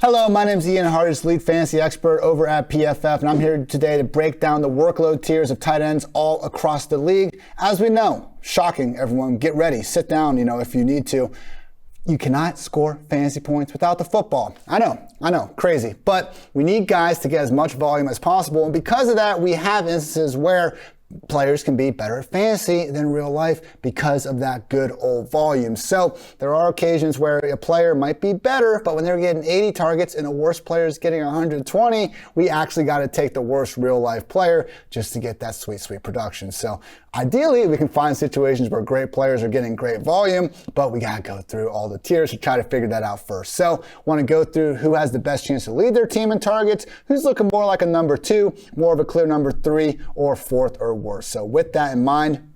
Hello, my name is Ian Hartitz, lead fantasy expert over at PFF, and I'm here today to break down the workload tiers of tight ends all across the league. As we know, shocking, everyone, get ready, sit down, if you need to. You cannot score fantasy points without the football. I know, crazy. But we need guys to get as much volume as possible, and because of that, we have instances where players can be better at fantasy than real life because of that good old volume. So there are occasions where a player might be better, but when they're getting 80 targets and the worst player is getting 120, we actually got to take the worst real life player just to get that sweet production. So ideally, we can find situations where great players are getting great volume, but we got to go through all the tiers to try to figure that out first. So want to go through who has the best chance to lead their team in targets, who's looking more like a number 2, more of a clear number 3, or 4th or worse. So with that in mind,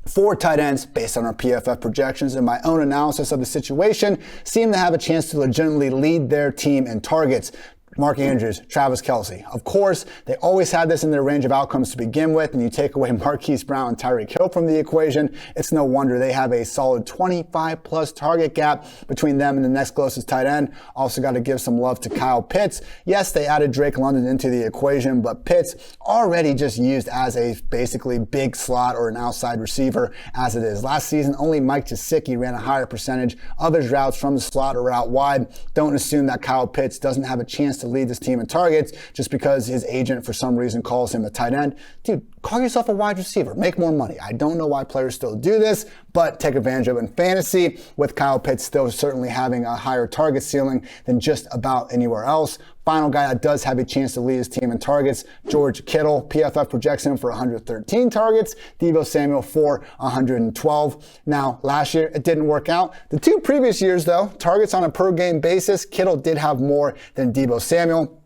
4 tight ends, based on our PFF projections and my own analysis of the situation, seem to have a chance to legitimately lead their team in targets. Mark Andrews, Travis Kelce. Of course, they always had this in their range of outcomes to begin with, and you take away Marquise Brown and Tyreek Hill from the equation, it's no wonder they have a solid 25-plus target gap between them and the next closest tight end. Also got to give some love to Kyle Pitts. Yes, they added Drake London into the equation, but Pitts already just used as a basically big slot or an outside receiver as it is. Last season, only Mike Gesicki ran a higher percentage of his routes from the slot or out wide. Don't assume that Kyle Pitts doesn't have a chance to lead this team in targets just because his agent for some reason calls him a tight end. Dude, call yourself a wide receiver. Make more money. I don't know why players still do this, but take advantage of it in fantasy, with Kyle Pitts still certainly having a higher target ceiling than just about anywhere else. Final guy that does have a chance to lead his team in targets, George Kittle. PFF projects him for 113 targets, Deebo Samuel for 112. Now, last year, it didn't work out. The 2 previous years, though, targets on a per-game basis, Kittle did have more than Deebo Samuel.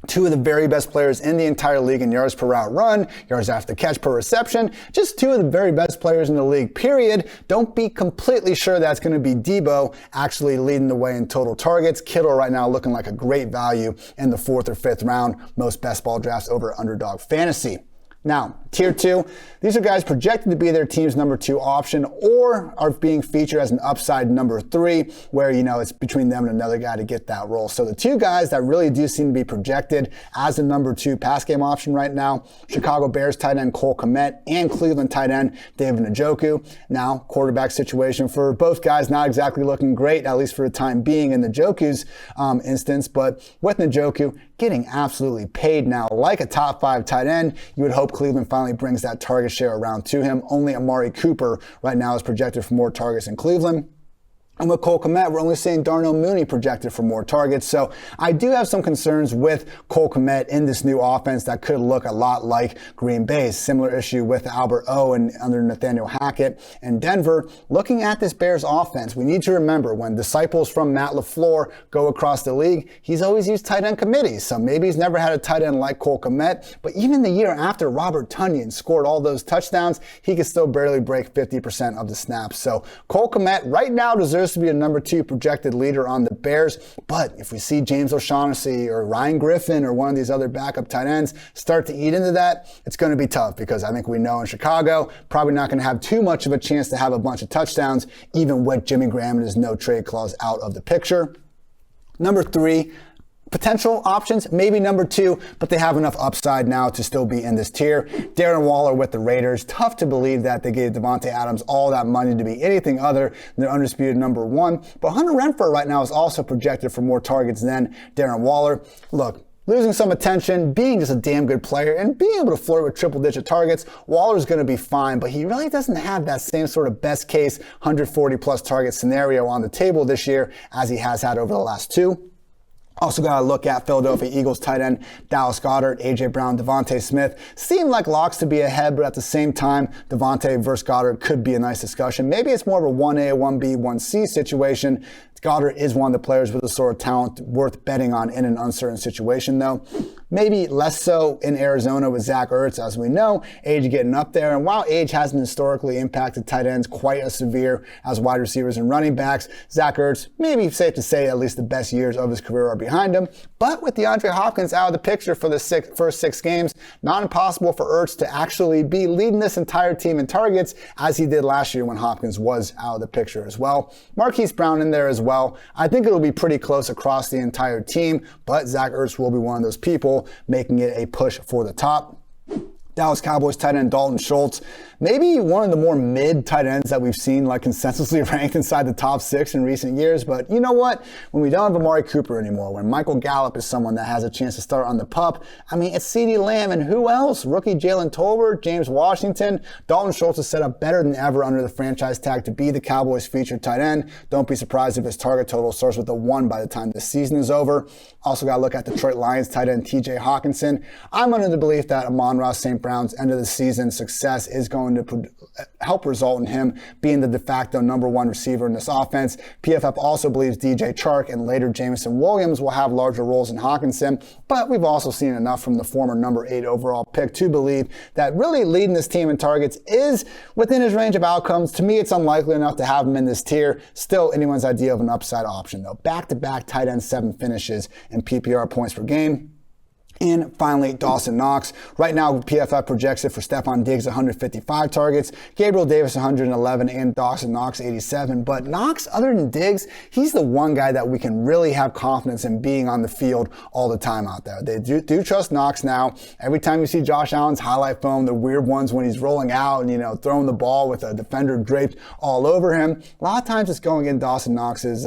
2 of the very best players in the entire league in yards per route run, yards after catch per reception, just 2 of the very best players in the league, period. Don't be completely sure that's going to be Deebo actually leading the way in total targets. Kittle right now looking like a great value in the 4th or 5th round, most best ball drafts over Underdog Fantasy. Now, tier 2, these are guys projected to be their team's number 2 option or are being featured as an upside number 3 where, it's between them and another guy to get that role. So the 2 guys that really do seem to be projected as a number 2 pass game option right now, Chicago Bears tight end Cole Kmet and Cleveland tight end David Njoku. Now, quarterback situation for both guys not exactly looking great, at least for the time being in Njoku's instance, but with Njoku getting absolutely paid now like a top 5 tight end, you would hope Cleveland finally brings that target share around to him. Only Amari Cooper right now is projected for more targets in Cleveland. And with Cole Kmet, we're only seeing Darnell Mooney projected for more targets. So I do have some concerns with Cole Kmet in this new offense that could look a lot like Green Bay's. Similar issue with Albert O and under Nathaniel Hackett in Denver. Looking at this Bears offense, we need to remember when disciples from Matt LaFleur go across the league, he's always used tight end committees. So maybe he's never had a tight end like Cole Kmet. But even the year after Robert Tonyan scored all those touchdowns, he could still barely break 50% of the snaps. So Cole Kmet right now deserves to be a number 2 projected leader on the Bears. But if we see James O'Shaughnessy or Ryan Griffin or one of these other backup tight ends start to eat into that, it's going to be tough because I think we know in Chicago, probably not going to have too much of a chance to have a bunch of touchdowns, even with Jimmy Graham and his no trade clause out of the picture. Number 3, potential options, maybe number 2, but they have enough upside now to still be in this tier. Darren Waller with the Raiders. Tough to believe that they gave Devontae Adams all that money to be anything other than their undisputed number 1. But Hunter Renfrow right now is also projected for more targets than Darren Waller. Look, losing some attention, being just a damn good player, and being able to flirt with triple-digit targets, Waller's going to be fine, but he really doesn't have that same sort of best-case 140-plus target scenario on the table this year as he has had over the last 2. Also got to look at Philadelphia Eagles tight end Dallas Goedert, A.J. Brown, Devontae Smith. Seem like locks to be ahead, but at the same time, Devontae versus Goedert could be a nice discussion. Maybe it's more of a 1A, 1B, 1C situation. Goddard is one of the players with the sort of talent worth betting on in an uncertain situation, though. Maybe less so in Arizona with Zach Ertz. As we know, age getting up there. And while age hasn't historically impacted tight ends quite as severe as wide receivers and running backs, Zach Ertz, maybe safe to say at least the best years of his career are behind him. But with DeAndre Hopkins out of the picture for the first 6 games, not impossible for Ertz to actually be leading this entire team in targets as he did last year when Hopkins was out of the picture as well. Marquise Brown in there as well. well. I think it'll be pretty close across the entire team, but Zach Ertz will be one of those people making it a push for the top. Dallas Cowboys tight end Dalton Schultz, maybe one of the more mid tight ends that we've seen like consensusly ranked inside the top 6 in recent years. But you know what? When we don't have Amari Cooper anymore, when Michael Gallup is someone that has a chance to start on the pup, I mean, it's CeeDee Lamb and who else? Rookie Jalen Tolbert, James Washington. Dalton Schultz is set up better than ever under the franchise tag to be the Cowboys' featured tight end. Don't be surprised if his target total starts with a 1 by the time the season is over. Also got to look at Detroit Lions tight end TJ Hawkinson. I'm under the belief that Amon-Ra St. Brown's end of the season success is going to help result in him being the de facto number 1 receiver in this offense. PFF also believes DJ Chark and later Jameson Williams will have larger roles than Hawkinson, but we've also seen enough from the former number 8 overall pick to believe that really leading this team in targets is within his range of outcomes. To me, it's unlikely enough to have him in this tier. Still anyone's idea of an upside option though. Back-to-back tight end 7 finishes in PPR points per game. And finally, Dawson Knox. Right now, PFF projects it for Stephon Diggs 155 targets, Gabriel Davis 111, and Dawson Knox 87. But Knox, other than Diggs, he's the one guy that we can really have confidence in being on the field all the time out there. They do trust Knox now. Every time you see Josh Allen's highlight film, the weird ones when he's rolling out and, throwing the ball with a defender draped all over him, a lot of times it's going in Dawson Knox's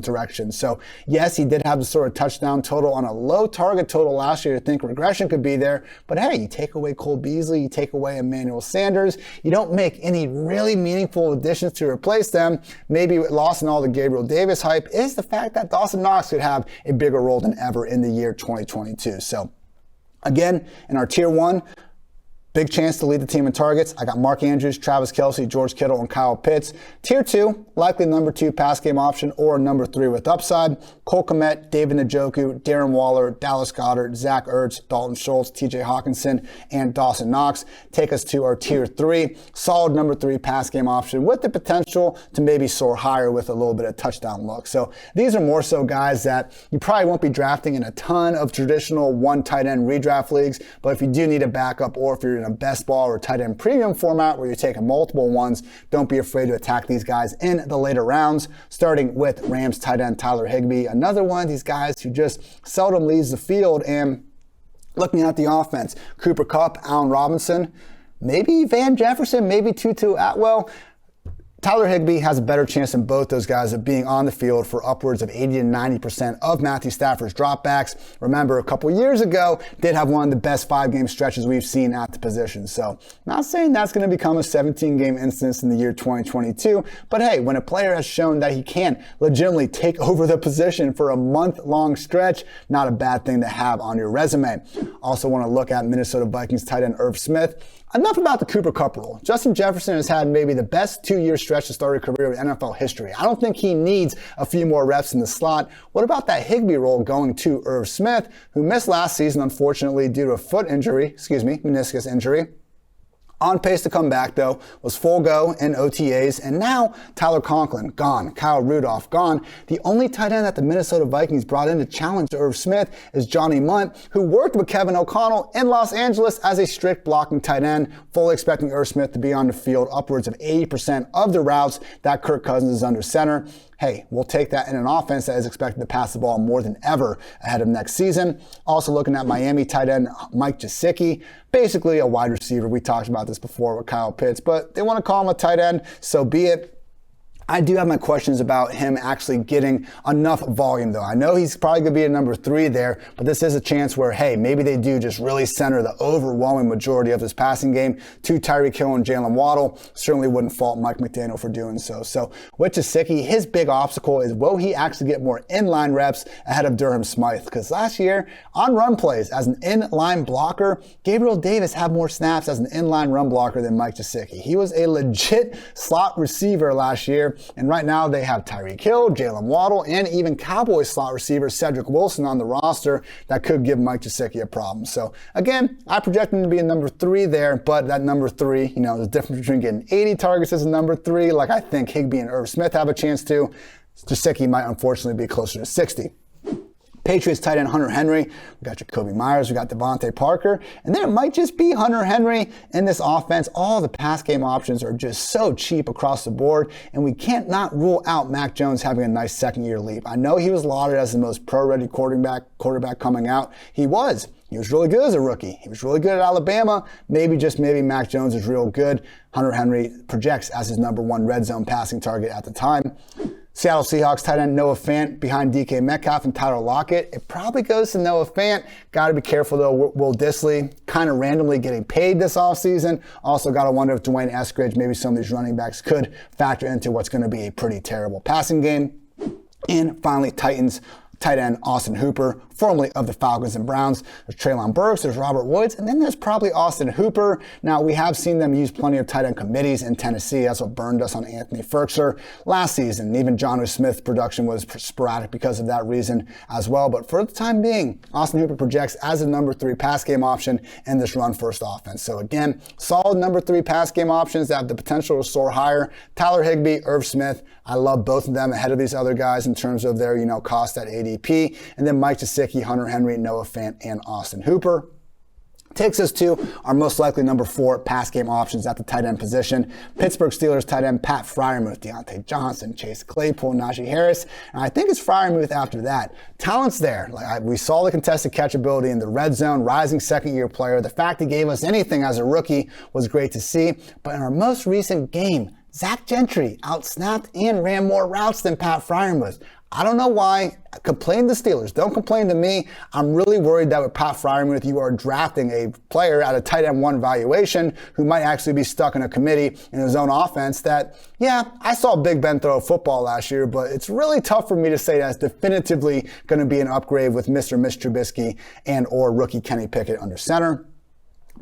direction. So yes, he did have the sort of touchdown total on a low target total last year. To think regression could be there, but hey, you take away Cole Beasley, you take away Emmanuel Sanders, you don't make any really meaningful additions to replace them. Maybe lost in all the Gabriel Davis hype is the fact that Dawson Knox could have a bigger role than ever in the year 2022. So again, in our tier 1, big chance to lead the team in targets. I got Mark Andrews, Travis Kelce, George Kittle, and Kyle Pitts. Tier 2, likely number 2 pass game option or number 3 with upside. Cole Kmet, David Njoku, Darren Waller, Dallas Goedert, Zach Ertz, Dalton Schultz, TJ Hawkinson, and Dawson Knox. Take us to our tier 3, solid number 3 pass game option with the potential to maybe soar higher with a little bit of touchdown look. So these are more so guys that you probably won't be drafting in a ton of traditional 1 tight end redraft leagues, but if you do need a backup or if you're in a best ball or tight end premium format where you're taking multiple ones, don't be afraid to attack these guys in the later rounds, starting with Rams tight end Tyler Higbee, another one of these guys who just seldom leaves the field. And looking at the offense, Cooper Kupp, Allen Robinson, maybe Van Jefferson, maybe Tutu Atwell. Tyler Higbee has a better chance than both those guys of being on the field for upwards of 80 to 90% of Matthew Stafford's dropbacks. Remember, a couple years ago, did have one of the best 5-game stretches we've seen at the position. So, not saying that's going to become a 17-game instance in the year 2022, but hey, when a player has shown that he can legitimately take over the position for a month-long stretch, not a bad thing to have on your resume. Also want to look at Minnesota Vikings tight end Irv Smith. Enough about the Cooper Kupp rule. Justin Jefferson has had maybe the best 2-year stretch to start a career in NFL history. I don't think he needs a few more reps in the slot. What about that Higbee role going to Irv Smith, who missed last season, unfortunately, due to a meniscus injury? On pace to come back, though, was full go in OTAs, and now Tyler Conklin, gone. Kyle Rudolph, gone. The only tight end that the Minnesota Vikings brought in to challenge Irv Smith is Johnny Munt, who worked with Kevin O'Connell in Los Angeles as a strict blocking tight end, fully expecting Irv Smith to be on the field upwards of 80% of the routes that Kirk Cousins is under center. Hey, we'll take that in an offense that is expected to pass the ball more than ever ahead of next season. Also looking at Miami tight end Mike Gesicki, basically a wide receiver. We talked about this before with Kyle Pitts, but they want to call him a tight end, so be it. I do have my questions about him actually getting enough volume, though. I know he's probably going to be a number 3 there, but this is a chance where, hey, maybe they do just really center the overwhelming majority of his passing game to Tyreek Hill and Jalen Waddle. Certainly wouldn't fault Mike McDaniel for doing so. So with Gesicki, his big obstacle is, will he actually get more inline reps ahead of Durham Smythe? Because last year, on run plays as an inline blocker, Gabriel Davis had more snaps as an inline run blocker than Mike Gesicki. He was a legit slot receiver last year. And right now they have Tyreek Hill, Jalen Waddle, and even Cowboys slot receiver Cedric Wilson on the roster that could give Mike Gesicki a problem. So again, I project him to be a number 3 there, but that number 3, the difference between getting 80 targets as a number 3, like I think Higbee and Irv Smith have a chance to, Gesicki might unfortunately be closer to 60. Patriots tight end Hunter Henry. We got Jacoby Myers. We got Devontae Parker. And then it might just be Hunter Henry in this offense. All the pass game options are just so cheap across the board. And we can't not rule out Mac Jones having a nice second-year leap. I know he was lauded as the most pro-ready quarterback coming out. He was. He was really good as a rookie. He was really good at Alabama. Maybe Mac Jones is real good. Hunter Henry projects as his number one red zone passing target at the time. Seattle Seahawks tight end Noah Fant behind DK Metcalf and Tyler Lockett. It probably goes to Noah Fant. Got to be careful though. Will Dissly kind of randomly getting paid this offseason. Also got to wonder if Dwayne Eskridge, maybe some of these running backs could factor into what's going to be a pretty terrible passing game. And finally, Titans tight end Austin Hooper, formerly of the Falcons and Browns. There's Treylon Burks, there's Robert Woods, and then there's probably Austin Hooper. Now, we have seen them use plenty of tight end committees in Tennessee. That's what burned us on Anthony Ferkser last season. Even Jonnu Smith's production was sporadic because of that reason as well. But for the time being, Austin Hooper projects as a number 3 pass game option in this run-first offense. So again, solid number 3 pass game options that have the potential to soar higher. Tyler Higbee, Irv Smith, I love both of them ahead of these other guys in terms of their, cost at ADP. And then Mike Gesicki, Hunter Henry, Noah Fant, and Austin Hooper. Takes us to our most likely number 4 pass game options at the tight end position. Pittsburgh Steelers tight end Pat Freiermuth, Deontay Johnson, Chase Claypool, Najee Harris. And I think it's Freiermuth after that. Talent's there. We saw the contested catchability in the red zone, rising second-year player. The fact he gave us anything as a rookie was great to see. But in our most recent game, Zach Gentry outsnapped and ran more routes than Pat Freiermuth. I don't know why. Complain to the Steelers. Don't complain to me. I'm really worried that with Pat Freiermuth, you are drafting a player at a tight end 1 valuation who might actually be stuck in a committee in his own offense that, I saw Big Ben throw a football last year, but it's really tough for me to say that's definitively going to be an upgrade with Mr. Mitch Trubisky and or rookie Kenny Pickett under center.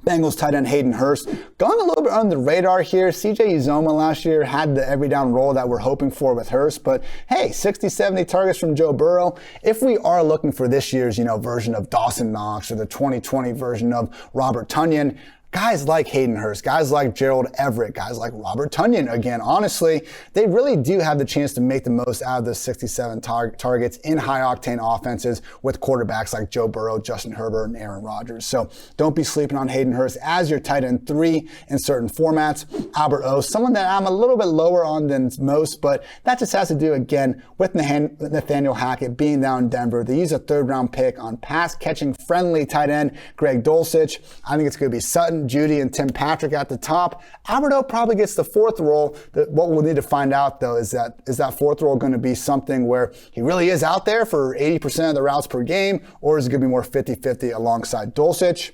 Bengals tight end Hayden Hurst going a little bit under the radar here. CJ Uzomah last year had the every down role that we're hoping for with Hurst, but hey, 60, 70 targets from Joe Burrow. If we are looking for this year's, version of Dawson Knox or the 2020 version of Robert Tonyan, guys like Hayden Hurst, guys like Gerald Everett, guys like Robert Tonyan, again, honestly, they really do have the chance to make the most out of those 67 targets in high-octane offenses with quarterbacks like Joe Burrow, Justin Herbert, and Aaron Rodgers. So don't be sleeping on Hayden Hurst as your tight end 3 in certain formats. Albert O, someone that I'm a little bit lower on than most, but that just has to do, again, with Nathaniel Hackett being down in Denver. They use a 3rd-round pick on pass-catching friendly tight end Greg Dulcich. I think it's going to be Sutton, Judy, and Tim Patrick at the top. Alberto probably gets the 4th role. What we'll need to find out, though, is that 4th role going to be something where he really is out there for 80% of the routes per game, or is it going to be more 50-50 alongside Dulcich?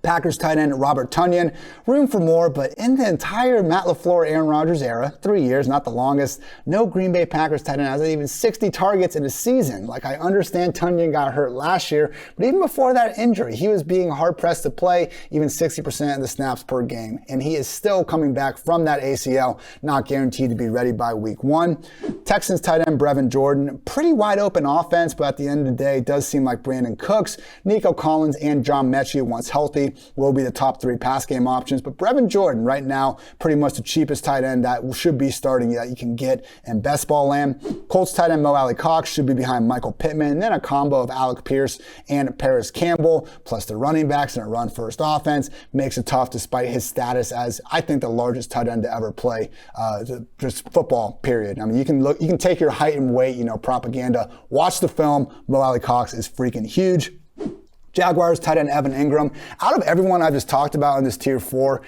Packers tight end Robert Tonyan, room for more, but in the entire Matt LaFleur, Aaron Rodgers era, 3 years, not the longest, no Green Bay Packers tight end has even 60 targets in a season. I understand Tonyan got hurt last year, but even before that injury, he was being hard-pressed to play even 60% of the snaps per game, and he is still coming back from that ACL, not guaranteed to be ready by week 1. Texans tight end Brevin Jordan, pretty wide open offense, but at the end of the day, it does seem like Brandon Cooks, Nico Collins, and John Mechie, once healthy, will be the top 3 pass game options. But Brevin Jordan, right now, pretty much the cheapest tight end that should be starting that you can get in best ball land. Colts tight end Mo Alley Cox should be behind Michael Pittman. And then a combo of Alec Pierce and Paris Campbell, plus the running backs in a run-first offense, makes it tough despite his status as, I think, the largest tight end to ever play just football, period. I mean, you can take your height and weight, propaganda. Watch the film. Mo Alley Cox is freaking huge. Jaguars tight end Evan Ingram. Out of everyone I've just talked about in this tier 4,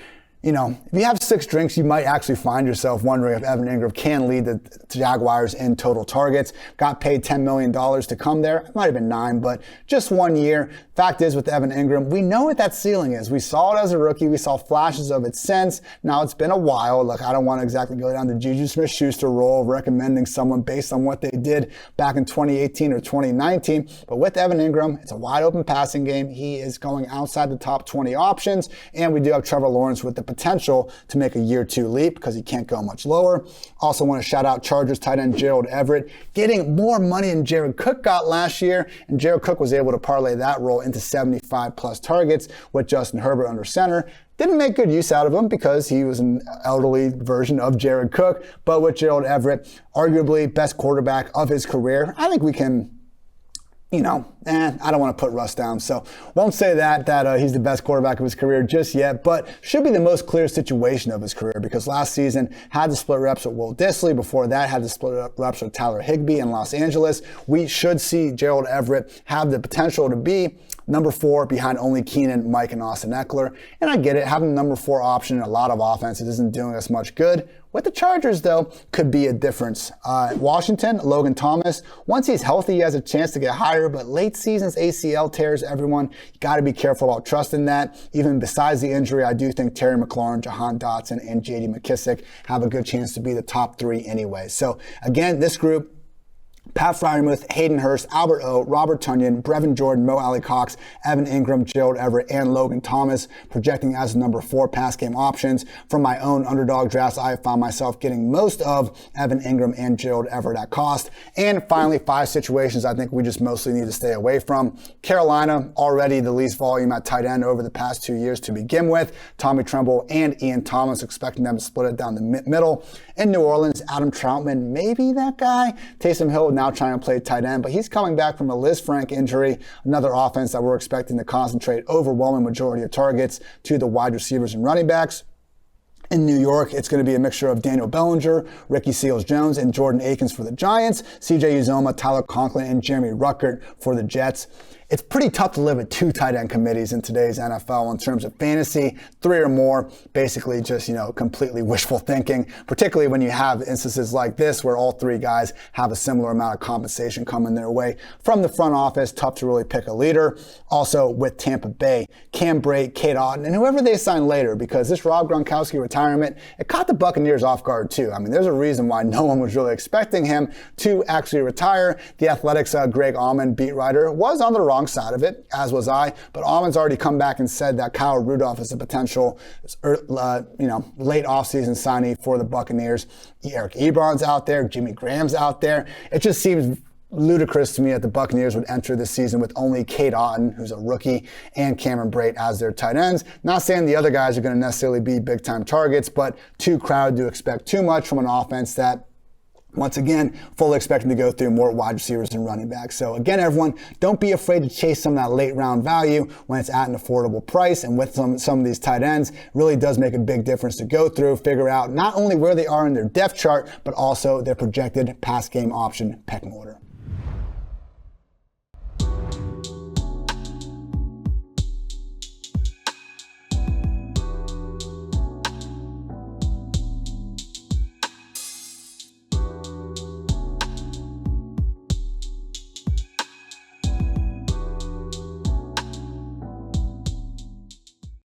if you have 6 drinks, you might actually find yourself wondering if Evan Ingram can lead the Jaguars in total targets. Got paid $10 million to come there. It might have been 9, but just 1 year. Fact is, with Evan Ingram, we know what that ceiling is. We saw it as a rookie. We saw flashes of it since. Now it's been a while. I don't want to exactly go down the Juju Smith-Schuster role of recommending someone based on what they did back in 2018 or 2019. But with Evan Ingram, it's a wide open passing game. He is going outside the top 20 options. And we do have Trevor Lawrence with the potential to make a year 2 leap because he can't go much lower. Also want to shout out Chargers tight end Gerald Everett, getting more money than Jared Cook got last year. And Jared Cook was able to parlay that role into 75 plus targets with Justin Herbert under center. Didn't make good use out of him because he was an elderly version of Jared Cook, but with Gerald Everett, arguably best quarterback of his career, I think we can I don't want to put Russ down. So won't say that he's the best quarterback of his career just yet, but should be the most clear situation of his career because last season had to split reps with Will Dissly. Before that, had to split reps with Tyler Higbee in Los Angeles. We should see Gerald Everett have the potential to be number 4 behind only Keenan, Mike, and Austin Eckler. And I get it, having the number 4 option in a lot of offenses isn't doing us much good. With the Chargers, though, could be a difference. Washington, Logan Thomas, once he's healthy, he has a chance to get higher, but late season's ACL tears everyone. You got to be careful about trusting that. Even besides the injury, I do think Terry McLaurin, Jahan Dotson, and J.D. McKissick have a good chance to be the top 3 anyway. So, again, this group, Pat Freiermuth, Hayden Hurst, Albert O, Robert Tonyan, Brevin Jordan, Mo Alley Cox, Evan Ingram, Gerald Everett, and Logan Thomas, projecting as number 4 pass game options. From my own underdog drafts, I have found myself getting most of Evan Ingram and Gerald Everett at cost. And finally, 5 situations I think we just mostly need to stay away from. Carolina, already the least volume at tight end over the past 2 years to begin with. Tommy Tremble and Ian Thomas, expecting them to split it down the middle. In New Orleans, Adam Troutman, maybe that guy. Taysom Hill now trying to play tight end, but he's coming back from a Liz Frank injury, another offense that we're expecting to concentrate overwhelming majority of targets to the wide receivers and running backs. In New York, it's going to be a mixture of Daniel Bellinger, Ricky Seals-Jones, and Jordan Akins for the Giants, CJ Uzomah, Tyler Conklin, and Jeremy Ruckert for the Jets. It's pretty tough to live with 2 tight end committees in today's NFL in terms of fantasy, 3 or more, basically just, completely wishful thinking, particularly when you have instances like this where all 3 guys have a similar amount of compensation coming their way from the front office. Tough to really pick a leader. Also with Tampa Bay, Cam Brate, Kate Otten, and whoever they sign later, because this Rob Gronkowski retirement, it caught the Buccaneers off guard too. I mean, there's a reason why no one was really expecting him to actually retire. The Athletics' Greg Auman, beat writer, was on the wrong side of it, as was I, but Almond's already come back and said that Kyle Rudolph is a potential, late offseason signee for the Buccaneers. Eric Ebron's out there, Jimmy Graham's out there. It just seems ludicrous to me that the Buccaneers would enter this season with only Kate Otten, who's a rookie, and Cameron Brate as their tight ends. Not saying the other guys are going to necessarily be big-time targets, but too crowded to expect too much from an offense that, once again, fully expecting to go through more wide receivers and running backs. So again, everyone, don't be afraid to chase some of that late round value when it's at an affordable price. And with some of these tight ends, really does make a big difference to go through, figure out not only where they are in their depth chart, but also their projected pass game option pecking order.